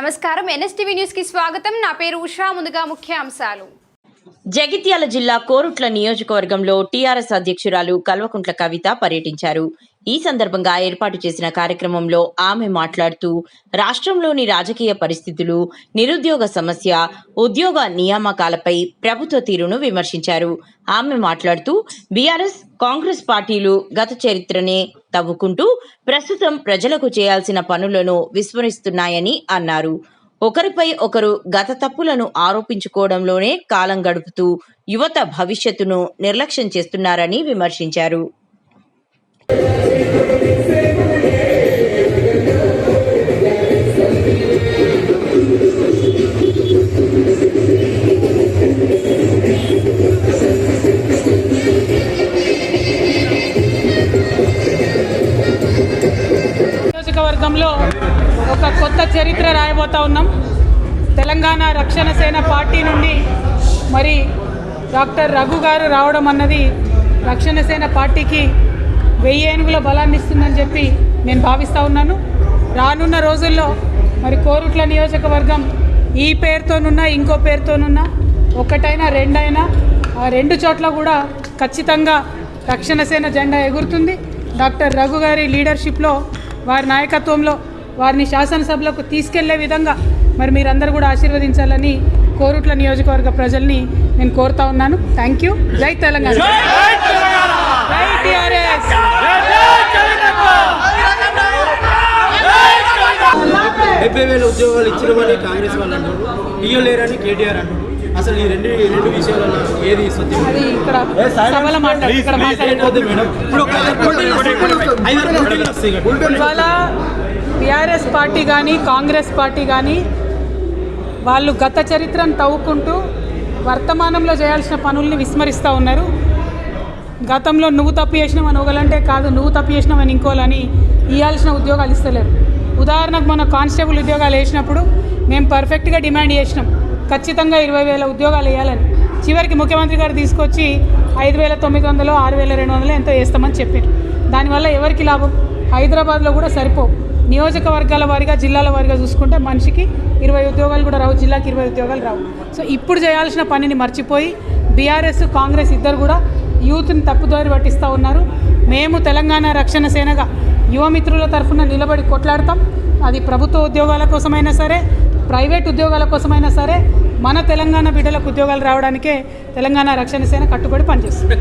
నమస్కారం NSTV news కి స్వాగతం. నా పేరు ఉషా. ముందుగా ముఖ్యాంశాలు. జగిత్యాల జిల్లా కోరుట్ల నియోజకవర్గంలో టీఆర్ఎస్ అధ్యక్షురాలు కల్వకుంట్ల కవిత పర్యటించారు. ఈ సందర్భంగా ఏర్పాటు చేసిన కార్యక్రమంలో ఆమె మాట్లాడుతూ రాష్ట్రంలోని రాజకీయ పరిస్థితులు, నిరుద్యోగ సమస్య, ఉద్యోగ నియామకాలపై ప్రభుత్వ తీరును విమర్శించారు. ఆమె మాట్లాడుతూ బీఆర్ఎస్, కాంగ్రెస్ పార్టీలు గత చరిత్రనే తవ్వుకుంటూ ప్రస్తుతం ప్రజలకు చేయాల్సిన పనులను విస్మరిస్తున్నాయని అన్నారు. ఒకరిపై ఒకరు గత తప్పులను ఆరోపించుకోవడంలోనే కాలం గడుపుతూ యువత భవిష్యత్తును నిర్లక్ష్యం చేస్తున్నారని విమర్శించారు. నియోజకవర్గంలో ఒక కొత్త చరిత్ర రాయబోతా ఉన్నాం. తెలంగాణ రక్షణ సేన పార్టీ నుండి మరి డాక్టర్ రఘు గారు రావడం అన్నది రక్షణ సేన పార్టీకి 1000 ఏనుగుల బలాన్ని ఇస్తుందని చెప్పి నేను భావిస్తూ ఉన్నాను. రానున్న రోజుల్లో మరి కోరుట్ల నియోజకవర్గం ఈ పేరుతోనున్నా ఇంకో పేరుతోనున్నా ఒకటైనా రెండైనా ఆ 2 చోట్ల కూడా ఖచ్చితంగా రక్షణ సేన జెండా ఎగురుతుంది. డాక్టర్ రఘు గారి లీడర్షిప్లో, వారి నాయకత్వంలో వారిని శాసనసభలకు తీసుకెళ్లే విధంగా మరి మీరందరూ కూడా ఆశీర్వదించాలని కోరుట్ల నియోజకవర్గ ప్రజల్ని నేను కోరుతా ఉన్నాను. Thank you. జై తెలంగాణ, జై టీఆర్ఎస్. 70,000 ఉద్యోగాలు ఇచ్చినవని కాంగ్రెస్ వాళ్ళు అంటారు, ఇయ్యలేరని కేటీఆర్ అంటారు. అసలు ఈ రెండు విషయాలలో ఏది సత్యం? అది ఇక్కడ సభలో మాట్లాడుతుంది. ఇవాళ టీఆర్ఎస్ పార్టీ కానీ కాంగ్రెస్ పార్టీ కానీ వాళ్ళు గత చరిత్రను తవ్వుకుంటూ వర్తమానంలో చేయాల్సిన పనుల్ని విస్మరిస్తూ ఉన్నారు. గతంలో నువ్వు తప్పు చేసినావని ఒకలంటే కాదు, నువ్వు తప్పు చేసినావని ఇంకోలని ఇవ్వాల్సిన ఉద్యోగాలు ఇస్తలేరు. ఉదాహరణకు మన కానిస్టేబుల్ ఉద్యోగాలు వేసినప్పుడు మేము పర్ఫెక్ట్గా డిమాండ్ చేసినాం, ఖచ్చితంగా 20,000 ఉద్యోగాలు వేయాలని. చివరికి ముఖ్యమంత్రి గారు తీసుకొచ్చి 5,900, 6,200 ఎంతో వేస్తామని చెప్పారు. దానివల్ల ఎవరికి లాభం? హైదరాబాద్లో కూడా సరిపోవు. నియోజకవర్గాల వారిగా, జిల్లాల వారిగా చూసుకుంటే మనిషికి 20 ఉద్యోగాలు కూడా రావు, జిల్లాకి 20 ఉద్యోగాలు రావు. సో ఇప్పుడు చేయాల్సిన పనిని మర్చిపోయి బీఆర్ఎస్, కాంగ్రెస్ ఇద్దరు కూడా యూత్ని తప్పుదోరి పట్టిస్తూ ఉన్నారు. మేము తెలంగాణ రక్షణ సేనగా యువమిత్రుల తరఫున నిలబడి కొట్లాడతాం. అది ప్రభుత్వ ఉద్యోగాల కోసమైనా సరే, ప్రైవేట్ ఉద్యోగాల కోసమైనా సరే, మన తెలంగాణ బిడ్డలకు ఉద్యోగాలు రావడానికే తెలంగాణ రక్షణ సేన కట్టుబడి పనిచేస్తుంది.